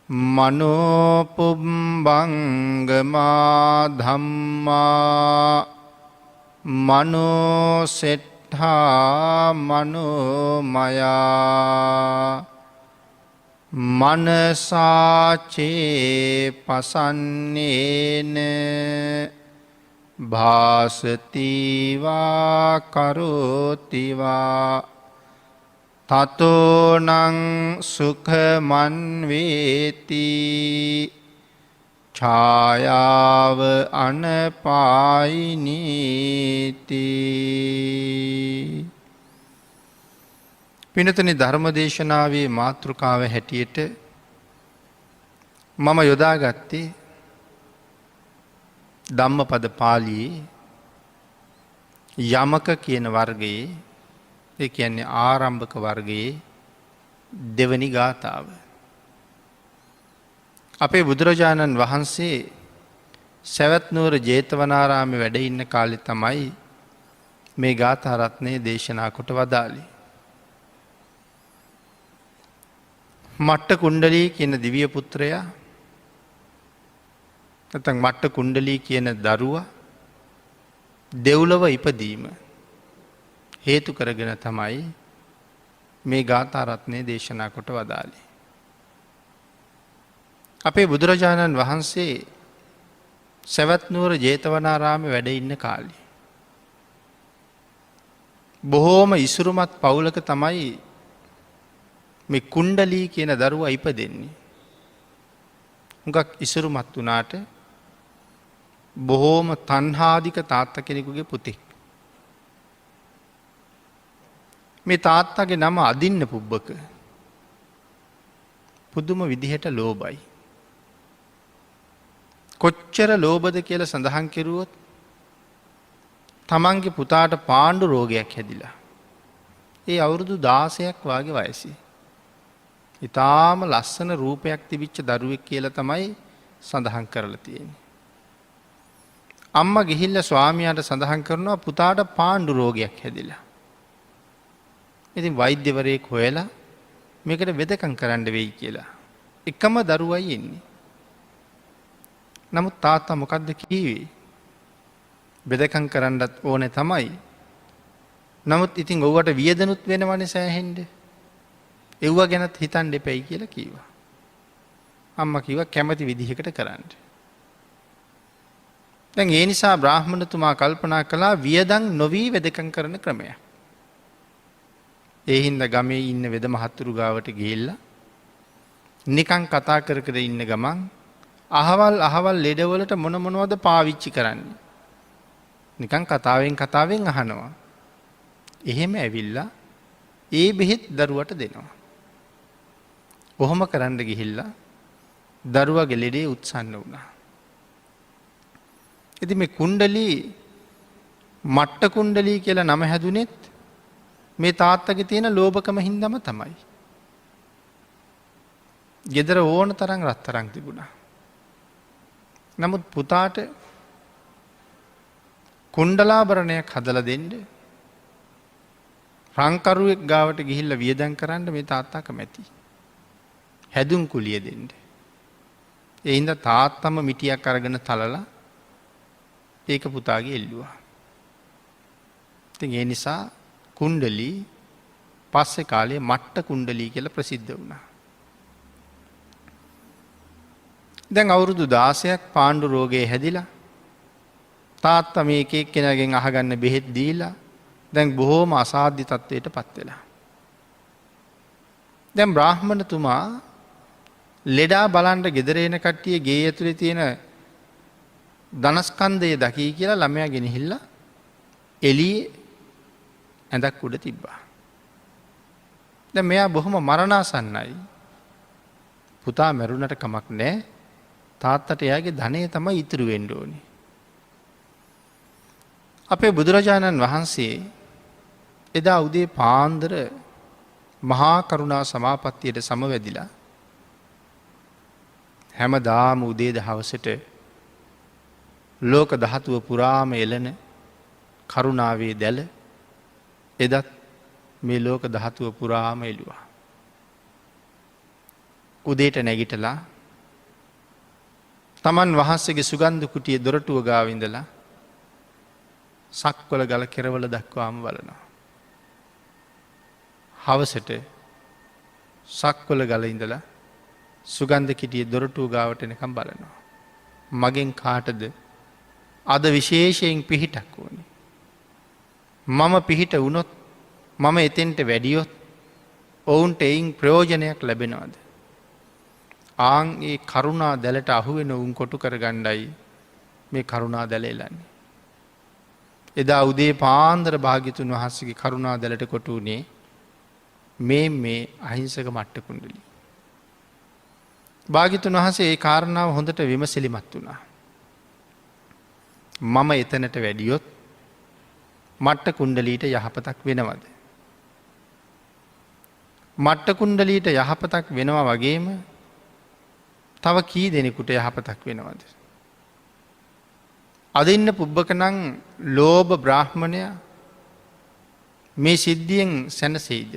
මනෝපුම්බංගමා ධම්මා මනෝසෙට්ඨා මනෝමයා මනසාචේ පසන්නේන භාසතිවා කරෝතිවා තතෝනං සුඛමන්වේති ඡායාව අනපායිනීති. පිනතුනි, ධර්මදේශනාවේ මාතෘකාව හැටියට මම යොදාගත්තේ ධම්මපද පාළියේ යමක කියන වර්ගයේ, ඒ කියන්නේ ආරම්භක වර්ගයේ දෙවනි ගාථාව. අපේ බුදුරජාණන් වහන්සේ සවැත් නුවර ජේතවනාරාමේ වැඩ ඉන්න කාලේ තමයි මේ ගාථා රත්නය දේශනා කොට වදාළේ. මට්ට කුණ්ඩලී කියන දිව්‍ය පුත්‍රයා, නැත්නම් මට්ට කුණ්ඩලී කියන දරුවා දෙව්ලොව ඉපදීම හේතු කරගෙන තමයි මේ ගාථා රත්නය දේශනා කොට වදාළේ. අපේ බුදුරජාණන් වහන්සේ සවැත් නුවර ජේතවනාරාමේ වැඩ ඉන්න කාලේ බොහෝම ඉසුරුමත් පවුලක තමයි මේ කුණ්ඩලී කියන දරුවා ඉපදෙන්නේ. හුඟක් ඉසුරුමත් වුණාට බොහෝම තණ්හාධික තාත්තා කෙනෙකුගේ පුතෙක්. මේ තාත්තගේ නම අදින්න පුබ්බක. පුදුම විදිහට ලෝභයි. කොච්චර ලෝභද කියලා සඳහන් කෙරුවොත් තමන්ගේ පුතාට පාණ්ඩු රෝගයක් හැදිලා. ඒ අවුරුදු 16ක් වාගේ වයසේ. ඉතාම ලස්සන රූපයක් තිබිච්ච දරුවෙක් කියලා තමයි සඳහන් කරලා තියෙන්නේ. අම්මා ගිහිල්ලා ස්වාමියාට සඳහන් කරනවා පුතාට පාණ්ඩු රෝගයක් හැදිලා. ඉතින් වෛද්‍යවරයෙක් හොයලා මේකට වෙදකම් කරන්න වෙයි කියලා. එකම දරුවයි ඉන්නේ. නමුත් තාත්තා මොකද්ද කිව්වේ? වෙදකම් කරන්නත් ඕනේ තමයි. නමුත් ඉතින් ඔව්වට වියදනුත් වෙනවනේ සෑහෙන්න. එව්ව ගැනත් හිතන්න එපයි කියලා කිව්වා. අම්මා කිව්වා කැමති විදිහකට කරන්න. දැන් ඒ නිසා බ්‍රාහ්මණතුමා කල්පනා කළා වියදම් නොවි වෙදකම් කරන ක්‍රමයක්. ඒ හින්දා ගමේ ඉන්න වෙද මහත්තුරු ගාවට ගිහිල්ලා නිකන් කතා කර කර ඉන්න ගමන් අහවල් ලෙඩවලට මොනවද පාවිච්චි කරන්නේ? නිකන් කතාවෙන් අහනවා. එහෙම ඇවිල්ලා ඒ බෙහෙත් දරුවට දෙනවා. කොහොම කරන්න ගිහිල්ලා දරුවගේ ලෙඩේ උත්සන්න වුණා. ඉතින් මේ කුණ්ඩලී මට්ට කුණ්ඩලී කියලා නම හැදුනෙත් මේ තාත්තගේ තියෙන ලෝභකම හින්දාම තමයි. ගෙදර ඕන තරම් රත්තරන් තිබුණා. නමුත් පුතාට කුණ්ඩලාභරණයක් හදලා දෙන්න රංකරුවෙක් ගාවට ගිහිල්ලා වියදම් කරන්න මේ තාත්තා කැමැති. හැදුම් කුලිය දෙන්න. ඒ හින්දා තාත්තම මිටියක් අරගෙන තලලා ඒක පුතාගේ එල්ලුවා. ඉතින් ඒ නිසා කුණ්ඩලී පස්සේ කාලේ මට්ට කුණ්ඩලී කියලා ප්‍රසිද්ධ වුණා. දැන් අවුරුදු 16ක් පාණ්ඩු රෝගේ හැදිලා තාත්තා මේ එක එක්කෙනාගෙන් අහගන්න බෙහෙත් දීලා දැන් බොහෝම අසාධ්‍ය තත්ත්වයට පත් වෙලා. දැන් බ්‍රාහ්මණතුමා ලෙඩා බලන්න ගෙදර එන කට්ටිය ගේ ඇතුලේ තියෙන ධනස්කන්ධය දකී කියලා ළමයා ගෙනහිල්ලා එළියේ ඇඳක් උඩ තිබ්බා. දැන් මෙයා බොහොම මරණාසන්නයි. පුතා මැරුණට කමක් නැහැ. තාත්තට එයාගේ ධනය තමයි ඉතුරු වෙන්න ඕනේ. අපේ බුදුරජාණන් වහන්සේ එදා උදේ පාන්දර මහා කරුණා සමාපත්තියට සමවැදිලා හැමදාම උදේ දහවසට ලෝක ධාතුව පුරාම එළන කරුණාවේ දැල එදත් මේ ලෝක ධාතුව පුරාම එළුවා. උදේට නැගිටලා තමන් වහන්සේගේ සුගන්ධ කුටියේ දොරටුව ගාව ඉඳලා සක්වල ගල කෙරවල දක්වාම බලනවා. හවසට සක්වල ගල ඉඳලා සුගන්ධ කිටියේ දොරටුව ගාවට එනකම් බලනවා. මගෙන් කාටද අද විශේෂයෙන් පිහිටක් ඕනේ. මම පිහිට වුණොත් මම එතෙන්ට වැඩියොත් ඔවුන්ට එයින් ප්‍රයෝජනයක් ලැබෙනවාද. ආං ඒ කරුණා දැලට අහුවෙන උන් කොටු කර ගණ්ඩයි මේ කරුණා දැලේලන්නේ. එදා උදේ පාන්දර භාගිතුන් වහන්සගේ කරුණා දැලට කොටුනේ මේ අහිංසක මට්ට කුණ්ඩලි. භාගිතුන් වහසේ ඒ කාරණාව හොඳට විමසිලිමත් වුණා. මම එතනට වැඩියොත් මට්ට කුණ්ඩලීට යහපතක් වෙනවද. මට්ට කුණ්ඩලීට යහපතක් වෙනවා වගේම තව කී දෙනෙකුට යහපතක් වෙනවද. අද ඉන්න පුබ්බකනං ලෝභ බ්‍රාහ්මණය මේ සිද්ධියෙන් සැනසෙයිද.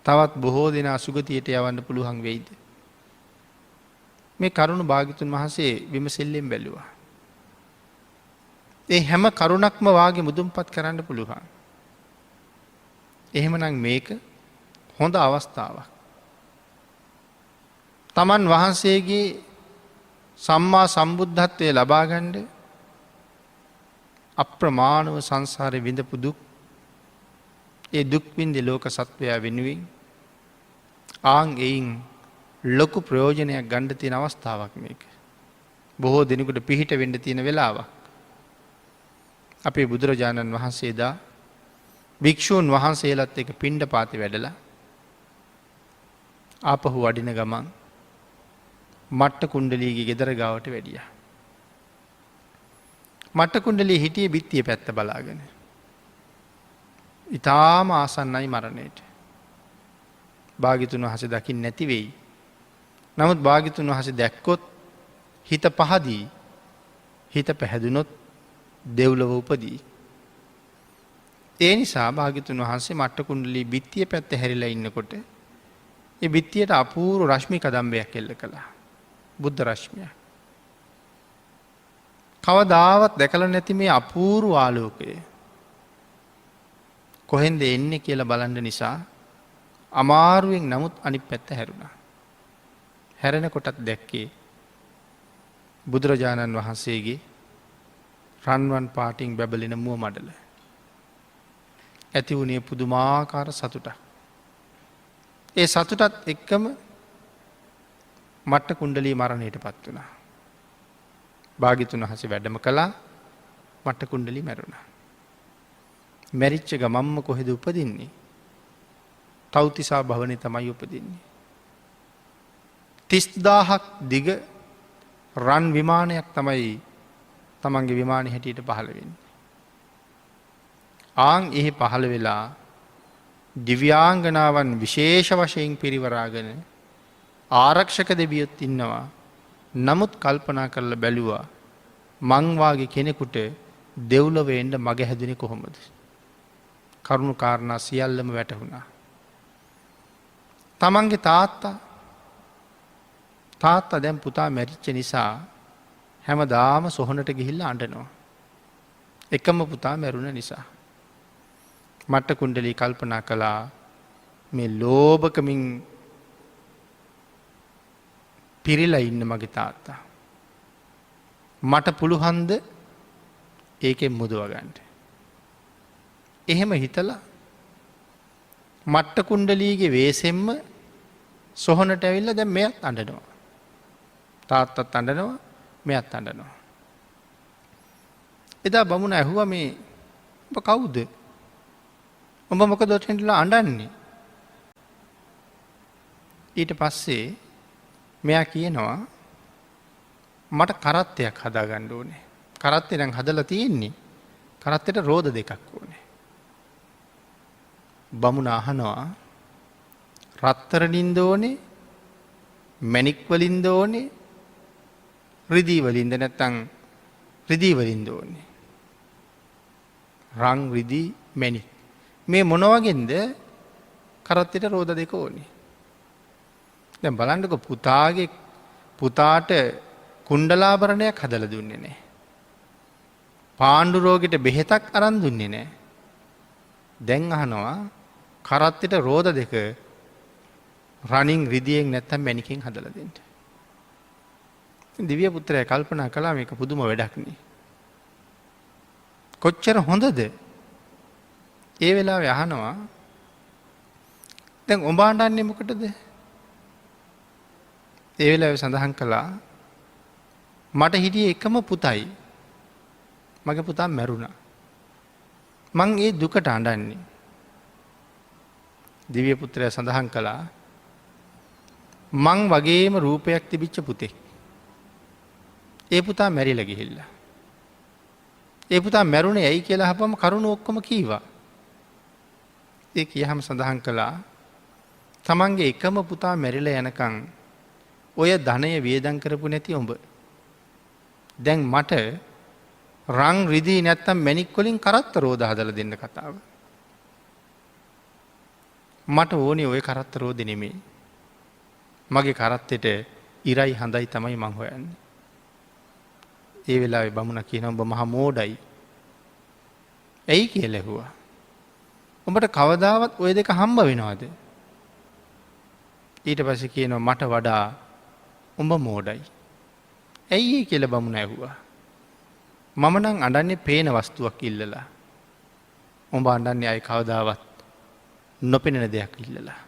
තවත් බොහෝ දෙනා සුගතියට යවන්න පුළුවන් වෙයිද. මේ කරුණු භාගිතුන් වහන්සේ විමසිල්ලෙන් බැලුවා. ඒ හැම කරුණක්ම වාගේ මුදුන්පත් කරන්න පුළුවන්. එහෙමනම් මේක හොඳ අවස්ථාවක්. තමන් වහන්සේගේ සම්මා සම්බුද්ධත්වය ලබාගණ්ඩ අප්‍රමාණව සංසාරය විඳපු දුක් ඒ දුක්වින්දි ලෝක සත්වයා වෙනුවෙන් ආං එයින් ලොකු ප්‍රයෝජනයක් ගණ්ඩ තියෙන අවස්ථාවක් මේක. බොහෝ දෙනෙකුට පිහිට වෙන්න තියෙන වෙලාවක්. අපේ බුදුරජාණන් වහන්සේදා භික්‍ෂූන් වහන්සේලත් එක පිණ්ඩ පාති වැඩලා ආපහු වඩින ගමන් මට්ට කුණ්ඩලීගේ ගෙදර ගාවට වැඩිය. මට්ට කුණ්ඩලී හිටිය බිත්තිය පැත්ත බලාගෙන. ඉතාම ආසන්නයි මරණයට. භාගිතුන් වහස දකිින් නැතිවෙයි. නමුත් භාගිතුන් වහස දැක්කොත් හිත පහදී හිත පැහැදුනොත් දෙව්ලව උපදී. ඒ නිසා භාගිතුන් වහන්සේ මට්ට කුණ්ඩලී බිත්තිය පැත්ත හැරිලා ඉන්නකොට ඒ බිත්තියට අපූරු රශ්මි කදම්බයක් එල්ල කළා. බුද්ධ රශ්මිය. කවදාවත් දැකල නැති මේ අපූරු ආලෝකය කොහෙන්ද එන්නේ කියලා බලන්න නිසා අමාරුවෙන් නමුත් අනි පැත්ත හැරුණා. හැරෙන කොටත් දැක්කේ බුදුරජාණන් වහන්සේගේ රන්වන් පාටිං බැබලෙන මුව මඩල. ඇති වුණේ පුදුමාකාර සතුටක්. ඒ සතුටත් එක්කම මට්ට කුණ්ඩලී මරණයට පත් වුණා. භාගිතුන් වහස වැඩම කළා මට්ට කුණ්ඩලි මැරුණා. මැරිච්ච ගමම්ම කොහෙද උපදින්නේ. තෞතිසා භවනය තමයි උපදින්නේ. 30,000ක් දිග රන් විමානයක් තමයි තමන්ගේ විමානය හැටියට පහළ වෙන්නේ. ආං එහි පහළ වෙලා දිව්‍යාංගනාවන් විශේෂ වශයෙන් පිරිවරාගෙන ආරක්ෂක දෙවියොත් ඉන්නවා. නමුත් කල්පනා කරලා බැලුවා මංවාගේ කෙනෙකුට දෙව්ලොව එන්න මග හැදුනේ කොහොමද. කරුණු කාරණා සියල්ලම වැටහුණා. තමන්ගේ තාත්තා දැන් පුතා මැරිච්ච නිසා හැමදාම සොහොනට ගිහිල්ල අඬනවා. එකම පුතා මැරුණ නිසා. මට්ට කුණ්ඩලී කල්පනා කළා මේ ලෝභකමින් පිරිලා ඉන්න මගේ තාත්තා. මට පුළුහන්ද ඒකෙන් මුදවගන්ට. එහෙම හිතලා මට්ට කුණ්ඩලීගේ වේසෙම්ම සොහොනට ඇවිල්ල දැන් මෙයත් අඬනවා. තාත්තත් අඬනවා මෙයත් අඬනවා. එදා බමුණ ඇහුව මේ ඔබ කවුද? ඔබ මොකද ඔතෙන්ටලා අඬන්නේ? ඊට පස්සේ මෙයා කියනවා මට කරත්තයක් හදාගන්න ඕනේ. කරත්තේ දැන් හදලා තියෙන්නේ. කරත්තෙට රෝද දෙකක් ඕනේ. බමුණ අහනවා රත්තරනින්ද ඕනේ මැණික් වලින්ද ඕනේ රිදී වලින්ද නැත්නම් රිදී වලින්ද ඕනේ. රන් රිදී මැණික් මේ මොන වගේන්ද කරත්තෙට රෝද දෙක ඕනේ. දැන් බලන්නකො පුතාට කුණ්ඩලාභරණයක් හදලා දුන්නේ නැහැ. පාණ්ඩු රෝගෙට බෙහෙතක් අරන් දුන්නේ නැහැ. දැන් අහනවා කරත්තෙට රෝද දෙක රණින් රිදියෙන් නැත්තම් මැණිකෙන් හදලා දෙන්න. දිව්‍ය පුත්‍රයා කල්පනා කළා මේක පුදුම වැඩක් නේ. කොච්චර හොඳද? ඒ වෙලාවේ අහනවා දැන් උඹ අඬන්නේ මොකටද? ඒ වෙලාවේ සඳහන් කළා මට හිටියේ එකම පුතයි. මගේ පුතා මැරුණා. මං ඒ දුකට අඬන්නේ. දිව්‍ය පුත්‍රයා සඳහන් කළා මං වගේම රූපයක් තිබිච්ච පුතෙක්. ඒ පුතා මැරිලා ගිහිල්ලා. ඒ පුතා මැරුණේ ඇයි කියලා අහපම කරුණ ඔක්කොම කීවා. ඒ කියහම සඳහන් කළා තමන්ගේ එකම පුතා මැරිලා යනකම් ඔය ධනය වියදම් කරපු නැති උඹ දැන් මට රං රිදී නැත්තම් මැණික් වලින් කරත්ත රෝද හදලා දෙන්න කතාව. මට ඕනේ ওই කරත්ත රෝද නෙමෙයි. මගේ කරත්තෙට ඉරයි හඳයි තමයි මං හොයන්නේ. ඒ වෙලාවේ බමුණ කියනවා උඹ මහා මෝඩයි. ඇයි කියලා ඇහුවා. උඹට කවදාවත් ওই දෙක හම්බ වෙනවද? ඊට පස්සේ කියනවා මට වඩා උඹ මෝඩයි. ඇයි කියලා බමුණ ඇහුවා. මම නම් අඬන්නේ පේන වස්තුවක් ඉල්ලලා. උඹ අඬන්නේ අය කවදාවත් නොපෙනෙන දෙයක් ඉල්ලලා.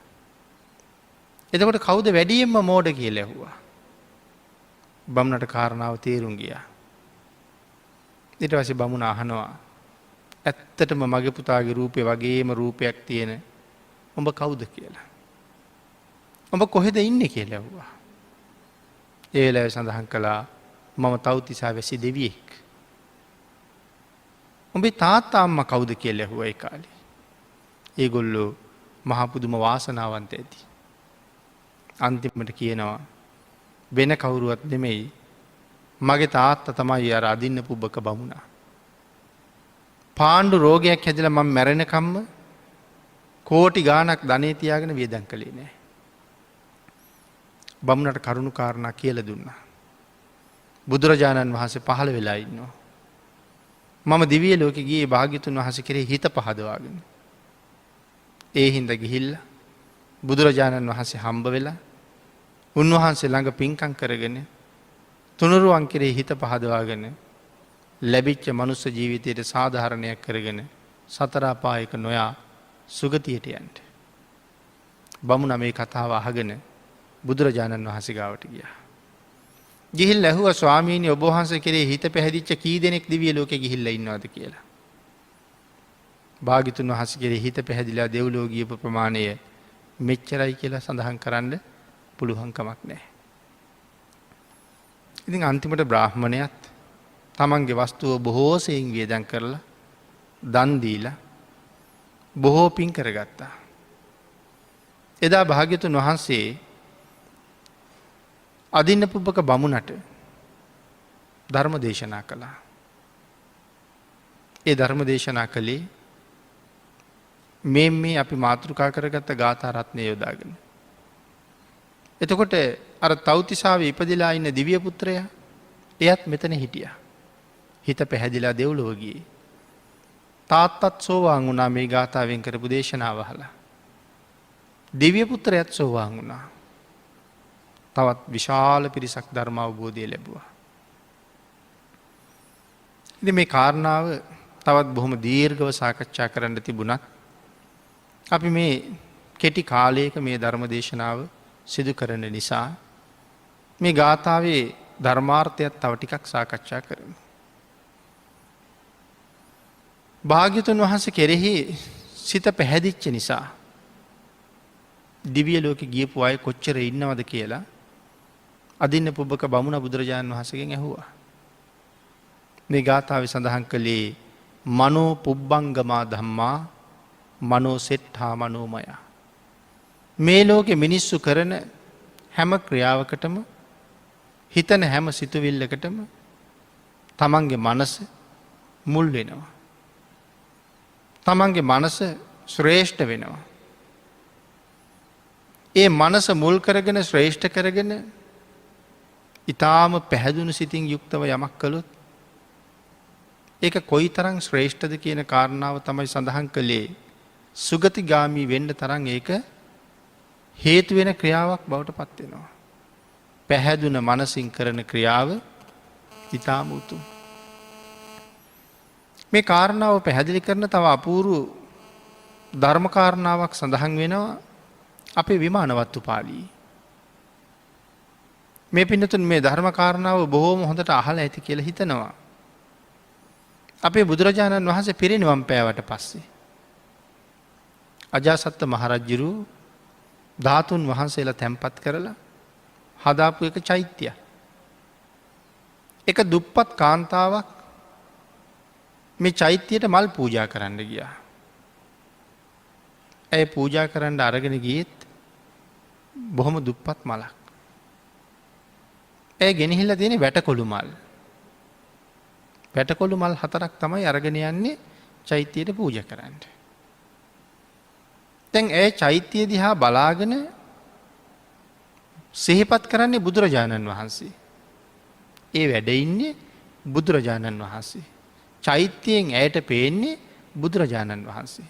එතකොට කවුද වැඩියෙන්ම මෝඩ කියලා ඇහුවා. බමුණට කාරණාව තේරුම් ගියා. ඊට පස්සේ බමුණ අහනවා ඇත්තටම මගේ පුතාගේ රූපේ වගේම රූපයක් තියෙන උඹ කවුද කියලා. උඹ කොහෙද ඉන්නේ කියලා ඇහුවා. ඒ වෙලාවේ සඳහන් කළා මම තව්තිසා වැසි දෙවියෙක්. උඹේ තාත්තා අම්මා කවුද කියලා ඇහුවා ඒ කාලේ. ඒගොල්ලෝ මහ පුදුම වාසනාවන්ත ඇති. අන්තිමට කියනවා වෙන කවුරුවත් නෙමෙයි මගේ තාත්තා තමයි අර අදින්න පුබ්බක බමුණා. පාණ්ඩු රෝගයක් හැදිලා මම මැරෙනකම්ම කෝටි ගාණක් ධනෙ තියාගෙන වියදම් කළේ නෑ. බමුණට කරුණු කාරණා කියලා දුන්නා. බුදුරජාණන් වහන්සේ පහළ වෙලා ඉන්නවා. මම දිව්‍ය ලෝකෙ ගියේ භාග්‍යතුන් වහන්සේ කෙරෙහි හිත පහදවාගෙන. ඒ හින්දා ගිහිල්ලා බුදුරජාණන් වහන්සේ හම්බ වෙලා උන්වහන්සේ ළඟ පින්කම් කරගෙන තුනුරුවන් කෙරෙහි හිත පහදවාගෙන ලැබිච්ච මනුස්ස ජීවිතයට සාධාරණයක් කරගෙන සතර අපායක නොයා සුගතියට යන්න. බමුණ මේ කතාව අහගෙන බුදුරජාණන් වහන්සේ ගාවට ගියා. ගිහිල්ලා ඇහුවා ස්වාමීනි ඔබ වහන්සේ කෙරෙහි හිත පැහැදිච්ච කී දෙනෙක් දිව්‍ය ලෝකෙ ගිහිල්ලා ඉන්නවද කියලා. භාග්‍යතුන් වහන්සේ කෙරෙහි හිත පැහැදිලා දෙව්ලොව ගියපු ප්‍රමාණය මෙච්චරයි කියලා සඳහන් කරන්න පුළුවන් කමක් නැහැ. ඉතින් අන්තිමට බ්‍රාහ්මණයත් තමන්ගේ වස්තුව බොහෝ සෙයින් වියදම් කරලා දන් දීලා බොහෝ පින් කරගත්තා. එදා භාග්‍යතුන් වහන්සේ අදින්න පුබ්බක බමුණට ධර්ම දේශනා කළා. ඒ ධර්ම දේශනා කළේ මේ අපි මාතෘකා කරගත්ත ගාථා රත්නය යොදාගෙන. එතකොට අර තව්තිසාවේ ඉපදිලා ඉන්න දිව්‍ය පුත්‍රයා එයත් මෙතන හිටියා. හිත පැහැදිලා දෙව්ලොව ගියේ. තාත්තත් සෝවාන් වුණා මේ ගාථාවෙන් කරපු දේශනාව අහලා. දිව්‍ය පුත්‍රයාත් සෝවාන් වුණා. තවත් විශාල පිරිසක් ධර්ම අවබෝධය ලැබුවා. ඉතින් මේ කාරණාව තවත් බොහොම දීර්ඝව සාකච්ඡා කරන්න තිබුණත් අපි මේ කෙටි කාලයක මේ ධර්ම දේශනාව සිදු කරන නිසා මේ ගාථාවේ ධර්මාර්ථයත් තව ටිකක් සාකච්ඡා කරමු. භාග්‍යතුන් වහන්සේ කෙරෙහි සිත පැහැදිච්ච නිසා දිව්‍ය ලෝකෙ ගියපු අය කොච්චර ඉන්නවද කියලා අදින්න පුබ්බක බමුණ බුදුරජාණන් වහන්සේගෙන් ඇහුවා. මේ ගාථාවේ සඳහන් කළේ මනෝ පුබ්බංගමා ධම්මා මනෝ සෙට්ඨා මනෝමය. මේ ලෝකෙ මිනිස්සු කරන හැම ක්‍රියාවකටම හිතන හැම සිතුවිල්ලකටම තමන්ගේ මනස මුල් වෙනවා. තමන්ගේ මනස ශ්‍රේෂ්ඨ වෙනවා. ඒ මනස මුල් කරගෙන ශ්‍රේෂ්ඨ කරගෙන ඉතාම පැහැදුණු සිතින් යුක්තව යමක් කළොත් ඒක කොයි තරං ශ්‍රේෂ්ඨද කියන කාරණාව තමයි සඳහන් කළේ සුගතිගාමී වෙන්න තරම් ඒක හේතු වෙන ක්‍රියාවක් බවට පත් වෙනවා. පැහැදුන මනසින් කරන ක්‍රියාව ඊටාම උතුම්. මේ කාරණාව පැහැදිලි කරන තව අපූර්ව ධර්ම කාරණාවක් සඳහන් වෙනවා අපේ විමානවත්තු පාළියේ. මේ පින්නතුන් මේ ධර්ම කාරණාව බොහෝම හොඳට අහලා ඇති කියලා හිතනවා. අපේ බුදුරජාණන් වහන්සේ පිරිනිවන් පෑවට පස්සේ අජාසත්ත මහරජුරු ධාතුන් වහන්සේලා තැන්පත් කරලා හදාපු එක චෛත්‍යයක්. එක දුප්පත් කාන්තාවක් මේ චෛත්‍යයට මල් පූජා කරන්න ගියා. ඇය පූජා කරන්න අරගෙන ගියෙත් බොහොම දුප්පත් මලක්. ඇය ගෙනහිල්ලා තියෙන වැටකොළු මල්. වැටකොළු මල් 4ක් තමයි අරගෙන යන්නේ චෛත්‍යයට පූජා කරන්න. දැන් ඇය චෛත්‍යය දිහා බලාගෙන සිහිපත් කරන්නේ බුදුරජාණන් වහන්සේ. ඒ වැඩ ඉන්නේ බුදුරජාණන් වහන්සේ. චෛත්‍යයෙන් ඇයට පේන්නේ බුදුරජාණන් වහන්සේ.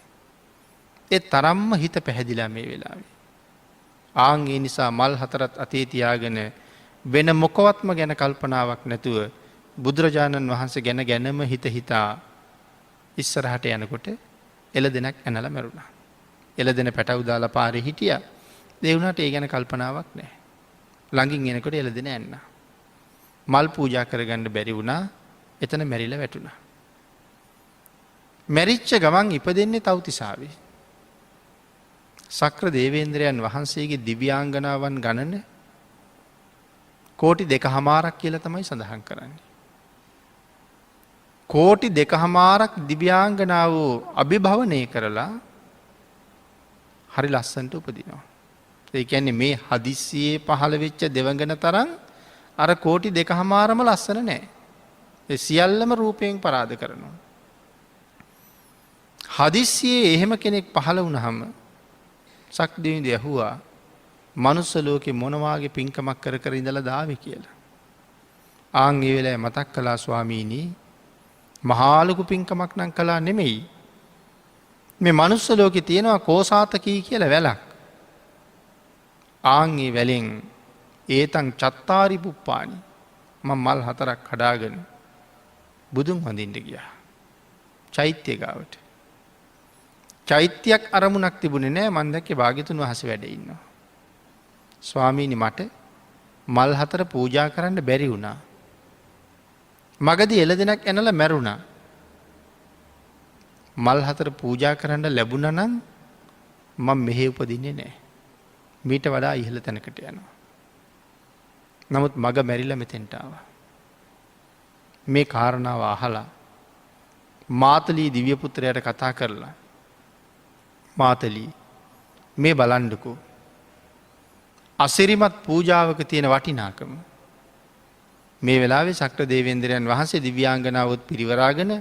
ඒ තරම්ම හිත පැහැදිලා මේ වෙලාවේ. ආන් ඒ නිසා මල් 4ත් අතේ තියාගෙන වෙන මොකවත්ම ගැන කල්පනාවක් නැතුව බුදුරජාණන් වහන්සේ ගැනම හිත හිතා ඉස්සරහට යනකොට එළදෙනක් ඇනලා මැරුණා. එළදෙන පැටවු දාලා පාරේ හිටියා. ඒ වුණාට ඒ ගැන කල්පනාවක් නැහැ. ළඟින් එනකොට එළදෙන ඇන්නා. මල් පූජා කරගන්න බැරි වුණා. එතන මැරිලා වැටුණා. මැරිච්ච ගමන් ඉපදෙන්නේ තව්තිසාවේ. සක්‍ර දේවේන්ද්‍රයන් වහන්සේගේ දිව්‍යාංගනාවන් ගණන කෝටි 2.5ක් කියලා තමයි සඳහන් කරන්නේ. කෝටි 2.5ක් දිව්‍යාංගනාවෝ අභිභවනය කරලා හරි ලස්සනට උපදිනවා. ඒ කියන්නේ මේ හදිස්සියේ පහළ වෙච්ච දෙවඟන තරම් අර කෝටි 2.5ම ලස්සන නැහැ. ඒ සියල්ලම රූපයෙන් පරාද කරනවා. හදිස්සියේ එහෙම කෙනෙක් පහළ වුණාම සක්දෙවිඳු ඇහුවා මනුස්ස ලෝකේ මොන වාගේ පින්කමක් කර කර ඉඳලා දාවේ කියලා. ආන් ඒ වෙලාවේ මතක් කළා ස්වාමීනි මහා ලොකු පින්කමක් නම් කළා නෙමෙයි. මේ මනුස්ස ලෝකේ තියෙනවා කෝසාතකී කියලා වැලක්. ආන් ඒ වැලෙන් ඒතං චත්තාරි පුප්පානි මම මල් 4ක් හදාගෙන බුදුන් වඳින්න ගියා. චෛත්‍ය ගාවට. චෛත්‍යයක් අරමුණක් තිබුණේ නැහැ. මම දැක්කේ භාග්‍යතුන් වහන්සේ වැඩ ඉන්නවා. ස්වාමීනි මට මල් 4 පූජා කරන්න බැරි වුණා. මගදී එළදෙනක් ඇනලා මැරුණා. මල් 4 පූජා කරන්න ලැබුණා නම් මම මෙහෙ උපදින්නේ නැහැ. මීට වඩා ඉහළ තැනකට යනවා. නමුත් මග මැරිලා මෙතෙන්ට ආවා. මේ කාරණාව අහලා මාතලී දිව්‍ය පුත්‍රයාට කතා කරලා මාතලී මේ බලන්නකෝ අසිරිමත් පූජාවක තියෙන වටිනාකම මේ වෙලාවේ සක්‍ර දේවේන්ද්‍රයන් වහන්සේ දිව්‍යාංගනාවොත් පිරිවරාගෙන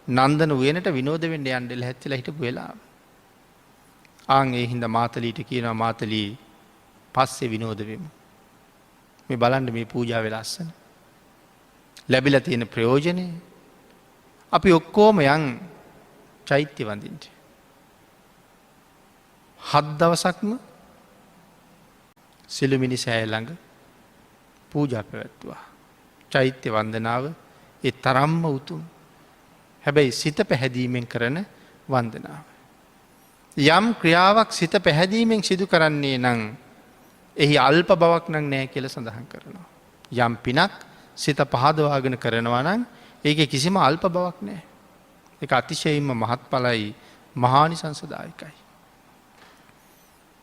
නන්දන උයනට විනෝද වෙන්න යන්න ලැහැත්තිලා හිටපු වෙලාව. ආන් ඒ හින්දා මාතලීට කියනවා මාතලී පස්සේ විනෝද වෙමු. මේ බලන්න මේ පූජාවේ ලස්සන. ලැබිලා තියෙන ප්‍රයෝජනේ අපි ඔක්කොම යන් චෛත්‍ය වඳින්න. 7 දවසක්ම සිළුමිණි සෑය ළඟ පූජා පැවැත්තුවා. චෛත්‍ය වන්දනාව ඒ තරම්ම උතුම්. හැබැයි සිත පැහැදීමෙන් කරන වන්දනාව. යම් ක්‍රියාවක් සිත පැහැදීමෙන් සිදු කරන්නේ නම් එහි අල්ප බවක් නම් නැහැ කියලා සඳහන් කරනවා. යම් පිනක් සිත පහදවාගෙන කරනවා නම් ඒකේ කිසිම අල්ප බවක් නැහැ. ඒක අතිශයින්ම මහත්ඵලයි මහානිසංසදායකයි.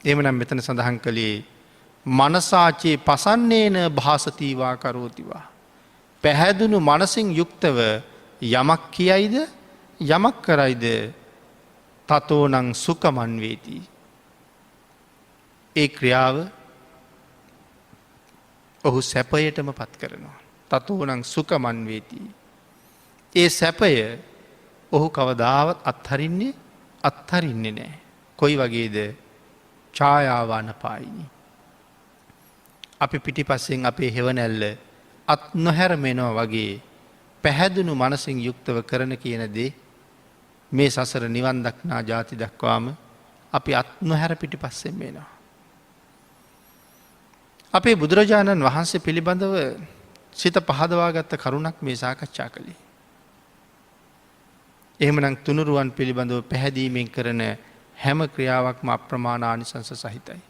එහෙමනම් මෙතන සඳහන් කළේ මනසාචේ පසන්නේන භාසතිවා කරෝතිවා. පැහැදුණු මනසින් යුක්තව යමක් කියයිද යමක් කරයිද තතෝනං සුඛමන් වේති. ඒ ක්‍රියාව ඔහු සැපයටම පත් කරනවා. තතෝනං සුඛමන් වේති. ඒ සැපය ඔහු කවදාවත් අත්හරින්නේ නැහැ. කොයි වගේද? ඡායාවාන පායිනි. අපි පිටිපස්සෙන් අපේ හෙවණැල්ල අත් නොහැරමෙනවා වගේ පැහැදුණු මනසින් යුක්තව කරන කියන දේ මේ සසර නිවන් දක්නා ජාති දක්වාම අපි අත් නොහැර පිටි පස්සෙන් වෙනවා. අපේ බුදුරජාණන් වහන්සේ පිළිබඳව සිත පහදවාගත්ත කරුණක් මේ සාකච්ඡා කළේ. එහෙමනම් තුනුරුවන් පිළිබඳව පැහැදීමෙන් කරන හැම ක්‍රියාවක්ම අප්‍රමාණානිසංස සහිතයි.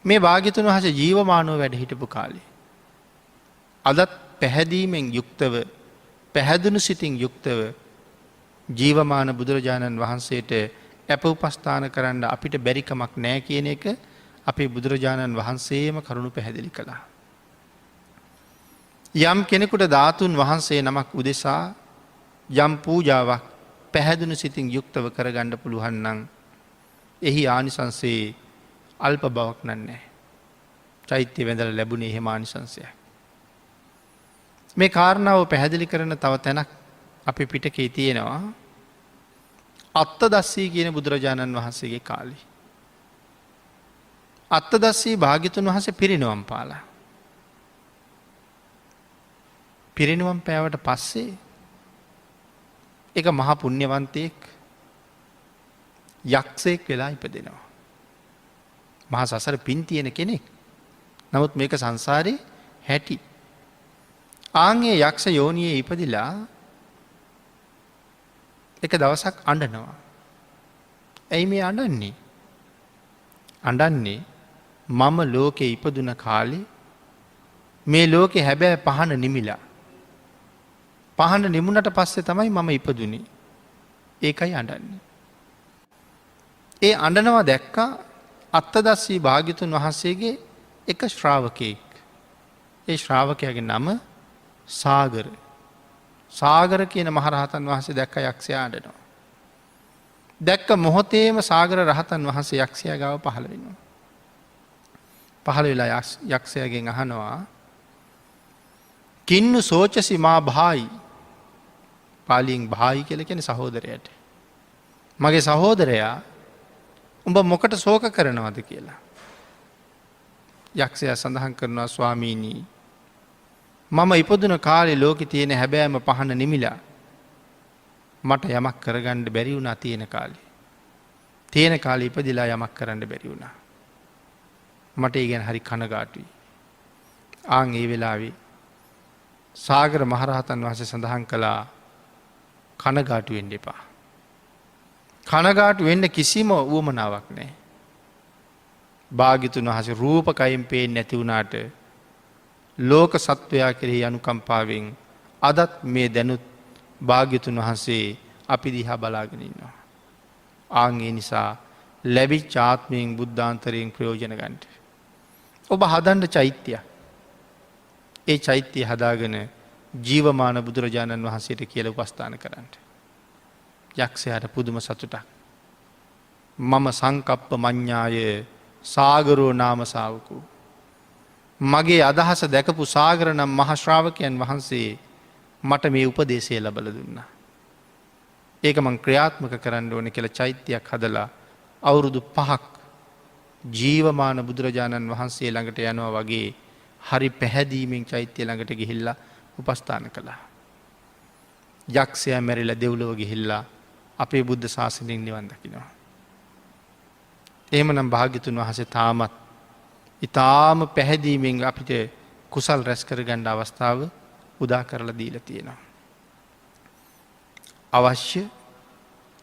මේ භාග්‍යතුන් වහන්සේ ජීවමානව වැඩ හිටපු කාලේ අදත් පැහැදීමෙන් යුක්තව පැහැදුණු සිතින් යුක්තව ජීවමාන බුදුරජාණන් වහන්සේට ඇප උපස්ථාන කරන්න අපිට බැරිකමක් නෑ කියන එක අපේ බුදුරජාණන් වහන්සේම කරුණු පැහැදිලි කළා. යම් කෙනෙකුට ධාතුන් වහන්සේ නමක් උදෙසා යම් පූජාවක් පැහැදුණු සිතින් යුක්තව කරගන්න පුළුවන් නම් එහි ආනිසංසයේ අල්ප බවක් නන්නේ. චෛත්‍ය වැඳලා ලැබුණේ එහෙම ආනිසංසයක්. මේ කාරණාව පැහැදිලි කරන තව තැනක් අපි පිටකේ තියෙනවා. අත්තදස්සී කියන බුදුරජාණන් වහන්සේගේ කාලේ. අත්තදස්සී භාග්‍යතුන් වහන්සේ පිරිනිවන් පාලා. පිරිනිවන් පෑවට පස්සේ එක මහා පුණ්‍යවන්තයෙක් යක්ෂයෙක් වෙලා ඉපදෙනවා. මහා සසර පින් තියෙන කෙනෙක්. නමුත් මේක සංසාරේ හැටි. ආන්ගේ යක්ෂ යෝනියේ ඉපදිලා එක දවසක් අඬනවා. ඇයි මේ අඬන්නේ? අඬන්නේ මම ලෝකේ ඉපදුන කාලේ මේ ලෝකේ හැබැයි පහන නිමිලා. පහන නිමුණට පස්සේ තමයි මම ඉපදුනේ. ඒකයි අඬන්නේ. ඒ අඬනවා දැක්කා අත්තදස්සී භාග්‍යතුන් වහන්සේගේ එක ශ්‍රාවකයෙක්. ඒ ශ්‍රාවකයාගේ නම සාගර. සාගර කියන මහරහතන් වහන්සේ දැක්ක යක්ෂයා අඬනවා. දැක්ක මොහොතේම සාගර රහතන් වහන්සේ යක්ෂයා ගාව පහළ වෙනවා. පහළ වෙලා යක්ෂයාගෙන් අහනවා කින්නු සෝචසි මා භායි. පාලියෙන් භායි කියලා කියන්නේ සහෝදරයට. මගේ සහෝදරයා උඹ මොකට ශෝක කරනවද කියලා. යක්ෂයා සඳහන් කරනවා ස්වාමීනී මම ඉපදුන කාලේ ලෝකෙ තියෙන හැබෑම පහන නිමිලා මට යමක් කරගන්න බැරි වුණා තියෙන කාලේ. තියෙන කාලේ ඉපදිලා යමක් කරන්න බැරි වුණා. මට ඒ ගැන හරි කනගාටුයි. ආන් ඒ වෙලාවේ සාගර මහරහතන් වහන්සේ සඳහන් කළා කනගාටු වෙන්න එපා. කනගාටු වෙන්න කිසිම උවමනාවක් නැහැ. භාග්‍යතුන් වහන්සේ රූපකයෙන් පේන්නේ නැති වුණාට ලෝක සත්වයා කෙරෙහි අනුකම්පාවෙන් අදත් මේ දැනුත් භාග්‍යතුන් වහන්සේ අපි දිහා බලාගෙන ඉන්නවා. ආන් ඒ නිසා ලැබිච්ච ආත්මයෙන් බුද්ධාන්තරයෙන් ප්‍රයෝජන ගන්නට ඔබ හදන්න චෛත්‍යයක්. ඒ චෛත්‍යය හදාගෙන ජීවමාන බුදුරජාණන් වහන්සේට කියලා උපස්ථාන කරන්න. යක්ෂයාට පුදුම සතුටක්. මම සංකප්ප මඤ්ඤාය සාගරෝ නාම ශාවකෝ. මගේ අදහස දැකපු සාගර නම් මහ ශ්‍රාවකයන් වහන්සේ මට මේ උපදේශය ලබලා දුන්නා. ඒක මං ක්‍රියාත්මක කරන්න ඕනේ කියලා චෛත්‍යයක් හදලා අවුරුදු 5ක් ජීවමාන බුදුරජාණන් වහන්සේ ළඟට යනවා වගේ හරි පැහැදීමෙන් චෛත්‍ය ළඟට ගිහිල්ලා උපස්ථාන කළා. යක්ෂයා මැරිලා දෙව්ලොව ගිහිල්ලා අපේ බුද්ධ ශාසනයෙන් නිවන් දකිනවා. එහෙමනම් භාග්‍යතුන් වහන්සේ තාමත් ඊටාම පැහැදීමෙන් අපිට කුසල් රැස් කරගන්න අවස්ථාව උදා කරලා දීලා තියෙනවා. අවශ්‍ය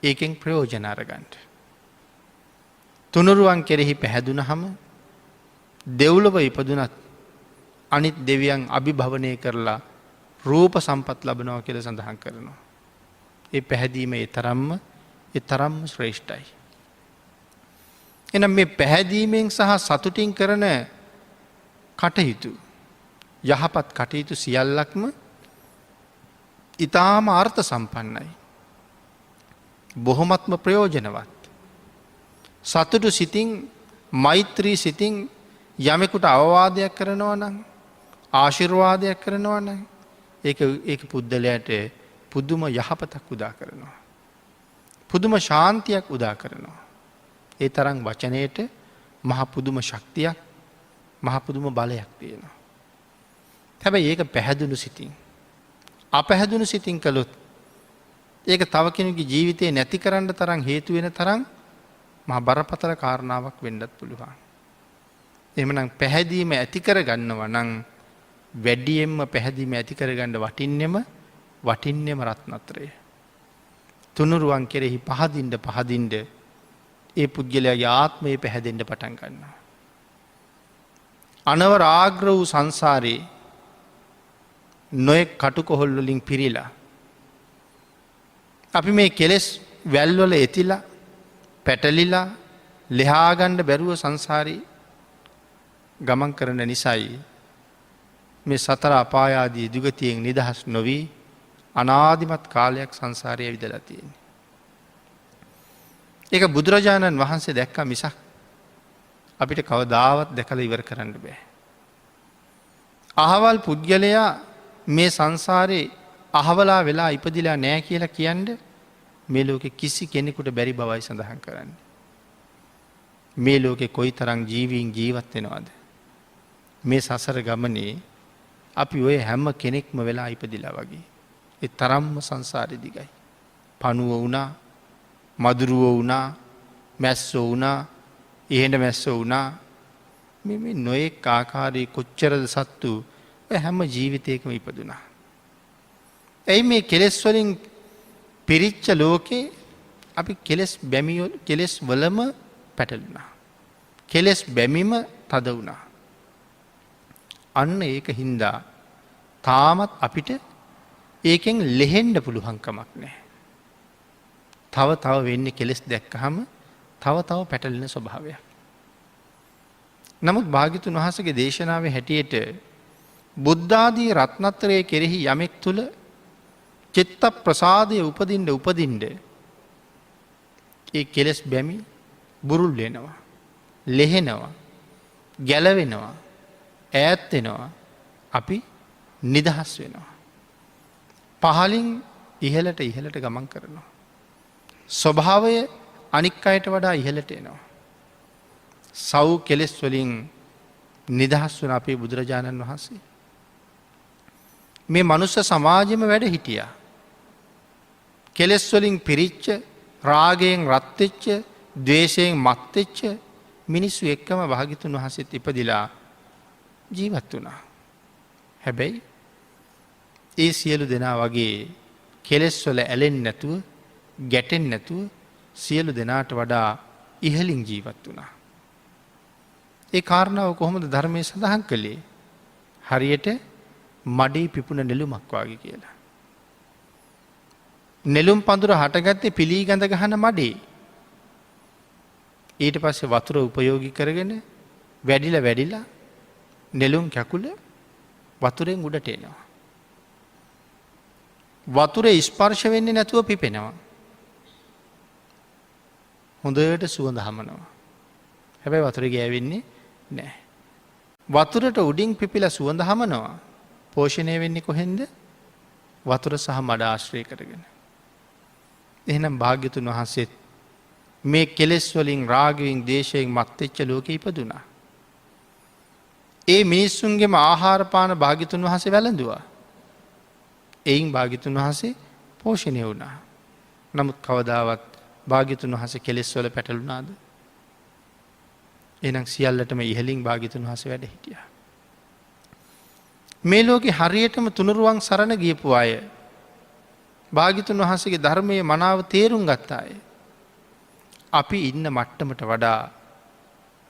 ඒකෙන් ප්‍රයෝජන අරගන්න. තුනුරුවන් කෙරෙහි පැහැදුනහම දෙව්ලොව ඉපදුනත් අනිත් දෙවියන් අභිභවනය කරලා රූප සම්පත් ලබනවා කියලා සඳහන් කරනවා. ඒ පැහැදීම ඒ තරම්ම ශ්‍රේෂ්ඨයි. එනම් මේ පැහැදීමෙන් සහ සතුටින් කරන කටයුතු යහපත් කටයුතු සියල්ලක්ම ඊටාම අර්ථ සම්පන්නයි. බොහොමත්ම ප්‍රයෝජනවත්. සතුටු සිතින් මෛත්‍රී සිතින් යමෙකුට අවවාදයක් කරනවා නම් ආශිර්වාදයක් කරනවා නම් ඒක පුද්ගලයාට පුදුම යහපතක් උදා කරනවා. පුදුම ශාන්තියක් උදා කරනවා. ඒ තරම් වචනයට මහ පුදුම ශක්තියක් මහ පුදුම බලයක් තියෙනවා. හැබැයි ඒක පැහැදුණු සිතින්. අපැහැදුණු සිතින් කළොත් ඒක තව කෙනෙකුගේ ජීවිතේ නැති කරන්න තරම් හේතු වෙන තරම් මහා බරපතල කාරණාවක් වෙන්නත් පුළුවන්. එහෙමනම් පැහැදීම ඇති කරගන්නවා නම් වැඩියෙන්ම පැහැදීම ඇති කරගන්න වටින්නෙම රත්නත්‍රය. තුනුරුවන් කෙරෙහි පහදින්න ඒ පුද්ගලයාගේ ආත්මය පැහැදෙන්න පටන් ගන්නවා. අනවරාග්‍ර වූ සංසාරයේ නොයෙක් කටුකොහොල් වලින් පිරීලා අපි මේ කෙලෙස් වැල්වල එතිලා පැටලිලා ලෙහාගන්න බැරුව සංසාරී ගමන් කරන නිසයි මේ සතර අපායාදී දුගතියෙන් නිදහස් නොවී අනාදිමත් කාලයක් සංසාරය විදලා තියෙන්නේ. ඒක බුදුරජාණන් වහන්සේ දැක්ක මිසක් අපිට කවදාවත් දැකලා ඉවර කරන්න බෑ. අහවල් පුද්ගලයා මේ සංසාරේ අහවලා වෙලා ඉපදිලා නෑ කියලා කියන්න මේ ලෝකෙ කිසි කෙනෙකුට බැරි බවයි සඳහන් කරන්නේ. මේ ලෝකෙ කොයි තරම් ජීවීන් ජීවත් වෙනවද? මේ සසර ගමනේ අපි ඔය හැම කෙනෙක්ම වෙලා ඉපදිලා වගේ. ඒ තරම්ම සංසාරෙ දිගයි. පණුව වුණා, මදුරුව වුණා, මැස්සෝ වුණා, ඉහෙඳ මැස්සෝ වුණා. මේ නොයෙක් ආකාරයේ කොච්චරද සත්තු ඔය හැම ජීවිතයකම ඉපදුනා. ඇයි මේ කෙලෙස් වලින් පිරිච්ච ලෝකේ අපි කෙලෙස් වලම පැටලුණා. කෙලෙස් බැමිම තද වුණා. අන්න ඒක හින්දා තාමත් අපිට ඒකෙන් ලෙහෙන්න පුළුවන්කමක් නැහැ. තව වෙන්නේ කෙලෙස් දැක්කහම තව පැටලෙන ස්වභාවයක්. නමුත් භාග්‍යතුන් වහන්සේගේ දේශනාවේ හැටියට බුද්ධාදී රත්නත්‍රයේ කෙරෙහි යමෙක් තුල චිත්ත ප්‍රසාදය උපදින්න ඒ කෙලෙස් බැමි බුරුල් වෙනවා, ලෙහෙනවා, ගැලවෙනවා, ඈත් වෙනවා, අපි නිදහස් වෙනවා. පහලින් ඉහළට ගමන් කරනවා. ස්වභාවය අනික් අයට වඩා ඉහළට එනවා. සව් කෙලෙස් වලින් නිදහස් වන අපේ බුදුරජාණන් වහන්සේ මේ මනුස්ස සමාජෙම වැඩ හිටියා. කෙලෙස් වලින් පිරිච්ච, රාගයෙන් රත් වෙච්ච, ද්වේෂයෙන් මත් වෙච්ච මිනිස්සු එක්කම භාග්‍යතුන් වහන්සේත් ඉපදිලා ජීවත් වුණා. හැබැයි ඒ සියලු දෙනා වගේ කෙලෙස් වල ඇලෙන්නේ නැතුව, ගැටෙන්නේ නැතුව සියලු දෙනාට වඩා ඉහළින් ජීවත් වුණා. ඒ කාරණාව කොහොමද ධර්මයේ සඳහන් කළේ? හරියට මඩේ පිපුණ නෙළුමක් වගේ කියලා. නෙළුම් පඳුර හටගත්තේ පිලී ගඳ ගහන මඩේ. ඊට පස්සේ වතුර උපයෝගී කරගෙන වැඩිලා නෙළුම් කැකුල වතුරෙන් උඩට එනවා. වතුරේ ස්පර්ශ වෙන්නේ නැතුව පිපෙනවා. හොඳට සුවඳ හමනවා. හැබැයි වතුරේ ගෑවෙන්නේ නැහැ. වතුරට උඩින් පිපිලා සුවඳ හමනවා. පෝෂණය වෙන්නේ කොහෙන්ද? වතුර සහ මඩ ආශ්‍රය කරගෙන. එහෙනම් භාග්‍යතුන් වහන්සේත් මේ කෙලෙස් වලින් රාගයෙන් දේශයෙන් මත් වෙච්ච ලෝකෙ ඉපදුනා. ඒ මිනිස්සුන්ගේම ආහාර පාන භාග්‍යතුන් වහන්සේ වැළඳුවා. එයින් භාග්‍යතුන් වහන්සේ පෝෂණය වුණා. නමුත් කවදාවත් භාග්‍යතුන් වහන්සේ කෙලෙස් වල පැටලුණාද? එහෙනම් සියල්ලටම ඉහළින් භාග්‍යතුන් වහන්සේ වැඩ හිටියා. මේ ලෝකේ හරියටම තුනුරුවන් සරණ ගියපු අය, භාග්‍යතුන් වහන්සේගේ ධර්මයේ මනාව තේරුම් ගත්ත අය, අපි ඉන්න මට්ටමට වඩා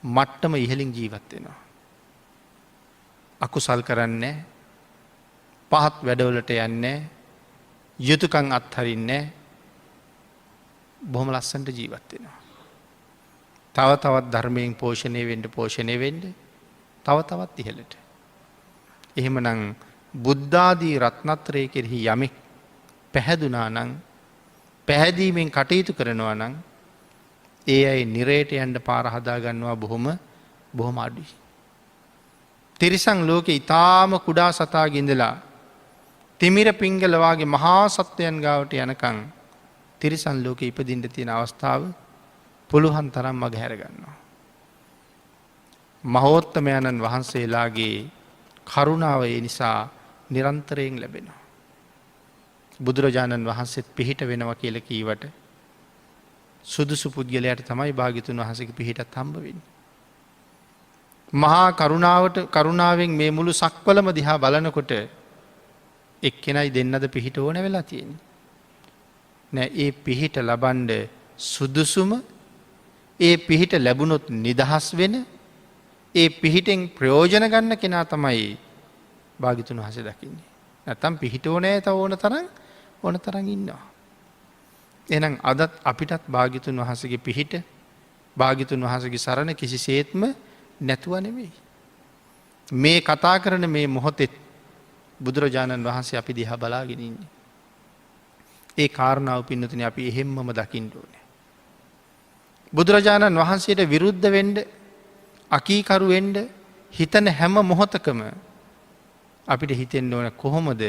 මට්ටම ඉහළින් ජීවත් වෙනවා. අකුසල් කරන්නේ, පහත් වැඩවලට යන්නේ, යුතුයකම් අත්හරින්නේ, බොහොම ලස්සනට ජීවත් වෙනවා. තව තවත් ධර්මයෙන් පෝෂණය වෙන්න තව තවත් ඉහළට. එහෙමනම් බුද්ධාදී රත්නත්‍රයේ කෙරෙහි යමෙක් පැහැදුනා නම්, පැහැදීමෙන් කටයුතු කරනවා නම්, ඒ අය නිරයට යන්න පාර හදා ගන්නවා බොහොම අඩුයි. තිරිසන් ලෝකේ ඊටාම කුඩා සතාගේ ඉඳලා තිමිර පිංගල වාගේ මහා සත්වයන් ගාවට යනකම් තිරිසන් ලෝකේ ඉපදින්න තියෙන අවස්ථාව පුළුවන් තරම් මග හැර ගන්නවා. මහෝත්තමයන්න් වහන්සේලාගේ කරුණාව ඒ නිසා නිරන්තරයෙන් ලැබෙනවා. බුදුරජාණන් වහන්සේත් පිහිට වෙනවා කියල කීවට සුදුසු පුද්ගලයට තමයි භාගිතුන් වහසක පිහිටත් හම්බ වෙන්න. මහා කරුණාවෙන් මේ මුළු සක්වලම දිහා බලනකොට එක්කෙනයි දෙන්නද පිහිට ඕන වෙලා තියෙන. නෑ ඒ පිහිට ලබන්ඩ සුදුසුම ඒ පිහිට ලැබුණොත් නිදහස් වෙන ඒ පිහිටෙන් ප්‍රයෝජන ගන්න කෙනා තමයි භාගිතුන් වහස දකින්නේ. නැතම් පිහිට ඕනෑ ත ඕන තරන් ඉන්නවා. එනම් අදත් අපිටත් භාගිතුන් වහසගේ පිහිට භාගිතුන් වහසගේ සරණ කිසි සේත්ම නැතුව නෙවෙයි. මේ කතා කරන මේ මොහොතෙත් බුදුරජාණන් වහන්සේ අපි දිහා බලාගෙනන්නේ. ඒ කාරණාව පින්නතුන අපි එහෙම්මම දකිින්ට ඕනෑ. බුදුරජාණන් වහන්සේට විරුද්ධ වෙන්ඩ අකීකරුවෙන්ඩ හිතන හැම මොහොතකම අපිට හිතෙන්න්න ඕන කොහොමද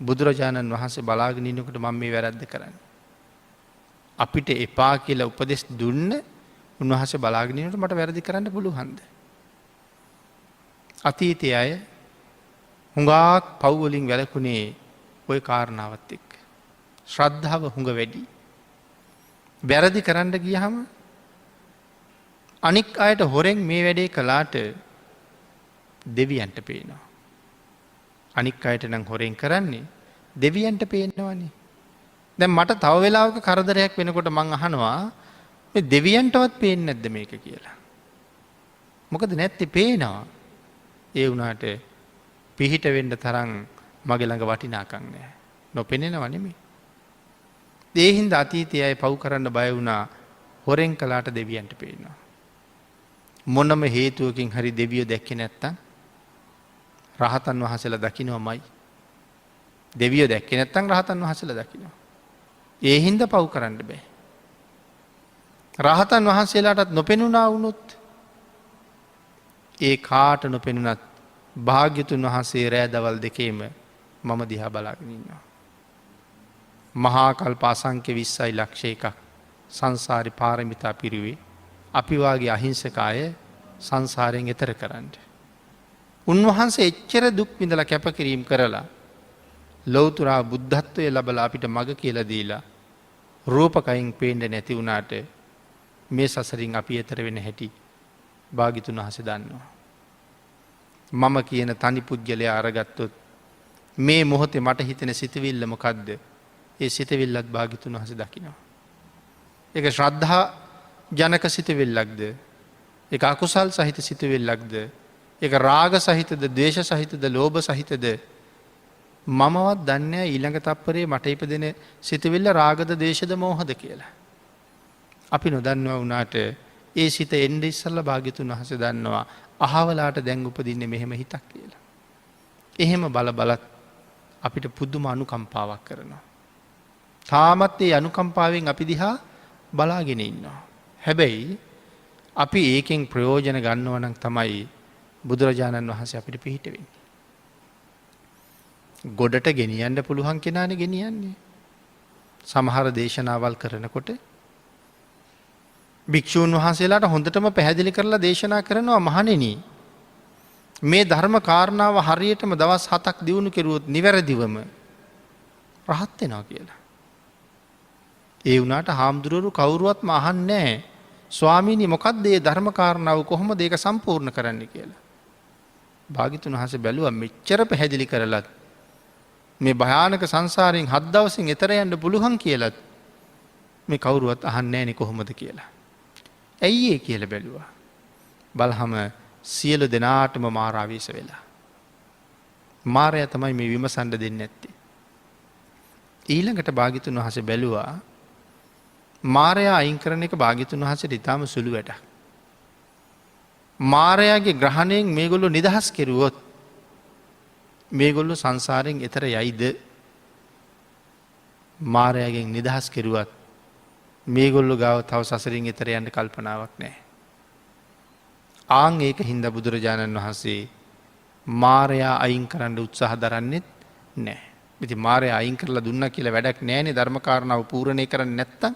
බුදුරජාණන් වහන්සේ බලාගෙනන්නකට මම මේ වැරද්ද කරන්න. අපිට එපා කියලා උපදෙස් දුන්න උන්වහස බලාගෙනනට මට වැරදි කරන්න පුළුවන්ද. අතීතය අය හුඟාක් පව්වලින් වැලකුණේ ඔය කාරණාවත් එක්. ශ්‍රද්ධාව හුඟ වැඩි. වැරදි කරන්න ගියහම අනික් අයට හොරෙන් මේ වැඩේ කලාට දෙවියන්ට පේනවා. අනික් අයට නම් හොරෙන් කරන්නේ දෙවියන්ට පේනවනේ. දැන් මට තව වෙලාවක කරදරයක් වෙනකොට මං අහනවා මේ දෙවියන්ටවත් පේන්නේ නැද්ද මේක කියලා. මොකද නැත්තේ පේනවා. ඒ වුණාට පිහිට වෙන්න තරම් මගේ ළඟ වටිනාකම් නැහැ. නොපෙනෙනව නෙමෙයි. ඒ හින්දා අතීතයේ අය පව් කරන්න බය වුණා හොරෙන් කළාට දෙවියන්ට පේනවා. මොනම හේතුවකින් හරි දෙවියෝ දැක්කේ නැත්තම් රහතන් වහන්සේලා දකින්නමයි. දෙවියෝ දැක්කේ නැත්තම් රහතන් වහන්සේලා දකින්නවා. ඒ හින්දා පව් කරන්න බෑ. රහතන් වහන්සේලාටත් නොපෙනුණා වුණොත් ඒ කාට නොපෙනුනත් භාග්‍යතුන් වහන්සේ රෑ දවල් දෙකේම මම දිහා බලාගෙන ඉන්නවා. මහා කල්ප අසංඛ්‍ය 20යි ලක්ෂ එකක් සංසාරි පාරමිතා පිරුවේ අපි වාගේ අහිංසක අය සංසාරයෙන් එතර කරන්න. උන්වහන්සේ එච්චර දුක් විඳලා කැපකිරීම කරලා ලෞතුරා බුද්ධත්වය ලබලා අපිට මග කියලා දීලා රූපකයින් පේන්න නැති වුණාට මේ සසරින් අපි එතර වෙන හැටි භාගිතුන් වහන්සේ දන්නවා. මම කියන තනි පුද්ගලයා අරගත්තොත් මේ මොහොතේ මට හිතෙන සිතවිල්ල මොකද්ද? ඒ සිතවිල්ලත් භාගිතුන් වහන්සේ දකිනවා. ඒක ශ්‍රද්ධා ජනක සිතවිල්ලක්ද? ඒක අකුසල් සහිත සිතවිල්ලක්ද? ඒක රාග සහිතද, ද්වේෂ සහිතද, ලෝභ සහිතද? මමවත් දන්නේ නැහැ ඊළඟ තප්පරේ මට ඉපදෙන සිතවිල්ල රාගද, ද්වේෂද, මෝහද කියලා. අපි නොදන්නවා වුණාට ඒ සිත එන්න ඉස්සල්ලා භාග්‍යතුන් වහන්සේ දන්නවා අහවලාට දැන් උපදින්නේ මෙහෙම හිතක් කියලා. එහෙම බලත් අපිට පුදුම අනුකම්පාවක් කරනවා. තාමත් ඒ අනුකම්පාවෙන් අපි දිහා බලාගෙන ඉන්නවා. හැබැයි අපි ඒකෙන් ප්‍රයෝජන ගන්නව නම් තමයි බුදුරජාණන් වහන්සේ අපිට පිහිට වෙන්නේ. ගොඩට ගෙනියන්න පුළුවන් කෙනානේ ගෙනියන්නේ. සමහර දේශනාවල් කරනකොට භික්ෂූන් වහන්සේලාට හොඳටම පැහැදිලි කරලා දේශනා කරනවා මහණෙනි මේ ධර්ම කාරණාව හරියටම දවස් 7ක් දිනු කෙරුවොත් නිවැරදිවම රහත් වෙනවා කියලා. ඒ වුණාට හාමුදුරුවෝ කවුරුවත්ම අහන්නේ නැහැ ස්වාමීනි මොකක්ද මේ ධර්ම කාරණාව කොහොමද ඒක සම්පූර්ණ කරන්න කියලා. භාග්‍යතුන් වහන්සේ බැලුවා මෙච්චර පැහැදිලි කරලත් මේ භයානක සංසාරයෙන් 7 දවසින් එතර යන්න පුළුවන් කියලත් මේ කවුරුවත් අහන්නේ නැණි කොහොමද කියලා. ඇයි ඒ කියලා බැලුවා. බලහම සියලු දෙනාටම මාර ආවේශ වෙලා. මාරයා තමයි මේ විමසන්න දෙන්නේ නැත්තේ. ඊළඟට භාග්‍යතුන් වහන්සේ බැලුවා මාරයා අයින් කරන එක භාග්‍යතුන් වහන්සේට ඉතාම සුළු වැඩක්. මාරයාගේ ග්‍රහණයෙන් මේගොල්ලෝ නිදහස් කෙරුවොත් මේගොල්ලෝ සංසාරයෙන් එතර යයිද? මාරයාගෙන් නිදහස් කෙරුවත් මේගොල්ලෝ ගාව තව සසරින් එතර යන්න කල්පනාවක් නැහැ. ආන් ඒක හින්දා බුදුරජාණන් වහන්සේ මාරයා අයින් කරන්න උත්සාහ දරන්නෙත් නැහැ. ඉතින් මාරයා අයින් කරලා දුන්නා කියලා වැඩක් නැහැනේ ධර්ම කාරණාව පූර්ණේ කරන්නේ නැත්තම්.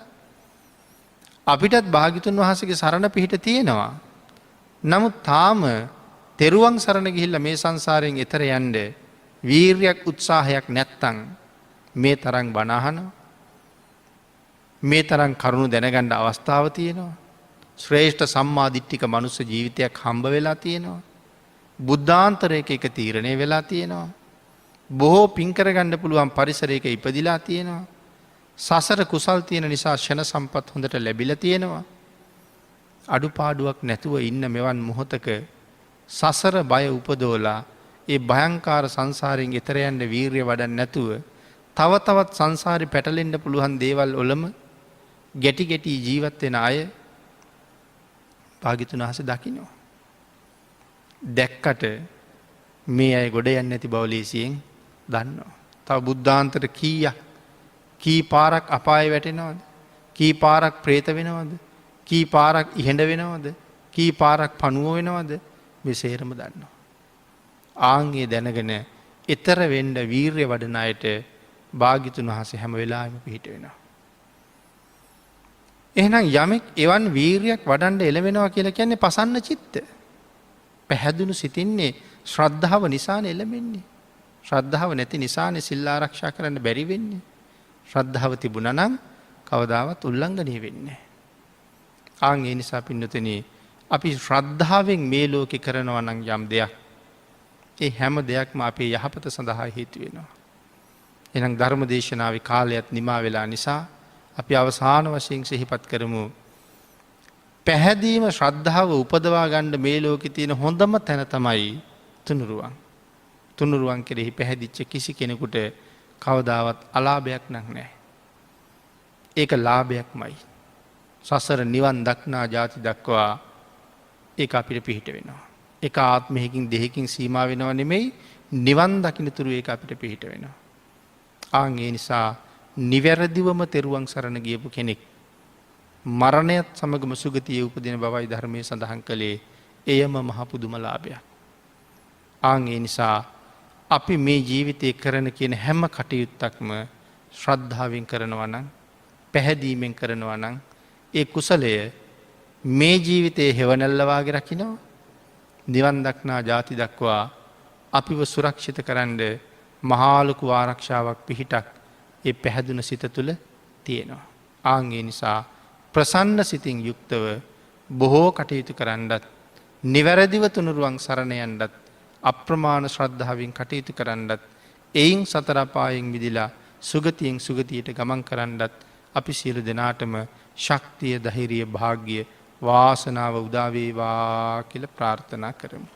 අපිටත් භාග්‍යතුන් වහන්සේගේ සරණ පිහිට තියෙනවා. නමුත් තාම තෙරුවන් සරණ ගිහිල්ලා මේ සංසාරයෙන් එතර යන්න වීරියක් උත්සාහයක් නැත්තම් මේ තරම් බණ අහනවා. මේ තරම් කරුණු දැනගන්න අවස්ථාව තියෙනවා. ශ්‍රේෂ්ඨ සම්මා දිට්ඨික මනුස්ස ජීවිතයක් හම්බ වෙලා තියෙනවා. බුද්ධාන්තරයක එක තීරණය වෙලා තියෙනවා. බොහෝ පින් කරගන්න පුළුවන් පරිසරයක ඉපදිලා තියෙනවා. සසර කුසල් තියෙන නිසා ෂණ සම්පත් හොඳට ලැබිලා තියෙනවා. අඩුපාඩුවක් නැතුව ඉන්න මෙවන් මොහොතක සසර බය උපදෝලා ඒ භයංකාර සංසාරයෙන් එතර යන්න වීරිය වඩන්නේ නැතුව තව තවත් සංසාරේ පැටලෙන්න පුළුවන් දේවල් වලම ගැටි ගැටි ජීවත් වෙන අය භාග්‍යතුන් වහන්සේ දකින්නවා. දැක්කට මේ අය ගොඩ යන්නේ නැති බව ලේසියෙන් දන්නවා. තව බුද්ධාන්තර කී පාරක් අපායේ වැටෙනවද? කී පාරක් പ്രേත වෙනවද? කී පාරක් ඉහෙඳ වෙනවද? කී පාරක් පණුව වෙනවද? මේ සේරම දන්නවා. ආන්ගේ දැනගෙන ඊතර වෙන්න වීරිය වඩන අයට භාග්‍යතුන් වහන්සේ හැම වෙලාවෙම පිහිට වෙනවා. එහෙනම් යමෙක් එවන් වීරියක් වඩන්න එළවෙනවා කියලා කියන්නේ පසන්න චිත්ත. පැහැදුණු සිතින්නේ ශ්‍රද්ධාව නිසානේ එළෙන්නේ. ශ්‍රද්ධාව නැති නිසානේ සිල් ආරක්ෂා කරන්න බැරි වෙන්නේ. ශ්‍රද්ධාව තිබුණා නම් කවදාවත් උල්ලංඝනය වෙන්නේ නැහැ. ඒ නිසා පින්නතනේ අපි ශ්‍රද්ධාවෙන් මේ ලෝකේ කරනවා නම් යම් දෙයක් ඒ හැම දෙයක්ම අපේ යහපත සඳහා හේතු වෙනවා. එහෙනම් ධර්ම දේශනාවේ කාලයත් නිමා වෙලා නිසා අපි අවසාන වශයෙන් සිහිපත් කරමු. පැහැදීම ශ්‍රද්ධාව උපදවා ගන්න මේ ලෝකේ තියෙන හොඳම තැන තමයි තුනුරුවන්. තුනුරුවන් කෙරෙහි පැහැදිච්ච කිසි කෙනෙකුට කවදාවත් අලාභයක් නැහැ. ඒක ලාභයක්මයි. සසර නිවන් දක්නා ජාති දක්වා ඒක අපිට පිහිට වෙනවා. එක ආත්මයකින් දෙහිකින් සීමා වෙනව නෙමෙයි නිවන් දකින්න තුරු ඒක අපිට පිහිට වෙනවා. ඒ නිසා නිවැරදිවම තෙරුවන් සරණ ගියපු කෙනෙක් මරණයත් සමගම සුගතියේ උපදින බවයි ධර්මයේ සඳහන් කළේ. එයම මහ පුදුම ලාභයක්. ඒ නිසා අපි මේ ජීවිතේ කරන කියන හැම කටයුත්තක්ම ශ්‍රද්ධාවෙන් කරනවා නම් පැහැදීමෙන් කරනවා නම් ඒ කුසලය මේ ජීවිතයේ හෙවණැල්ල වාගේ රකින්නවා. නිවන් දක්නා ජාති දක්වා අපිව සුරක්ෂිත කරන්න මහා ලොකු ආරක්ෂාවක් පිහිටක් ඒ පැහැදුන සිත තුළ තියෙනවා. ඒ නිසා ප්‍රසන්න සිතින් යුක්තව බොහෝ කටයුතු කරන්නත් නිවැරදිව තුනුරුවන් සරණ යන්නත් අප්‍රමාණ ශ්‍රද්ධාවෙන් කටයුතු කරන්නත් එයින් සතර අපායෙන් මිදලා සුගතියෙන් සුගතියට ගමන් කරන්නත් අපි සියලු දෙනාටම ශක්තිය ධෛර්යය වාග්ය වාසනාව උදා වේවා කියලා ප්‍රාර්ථනා කරමු.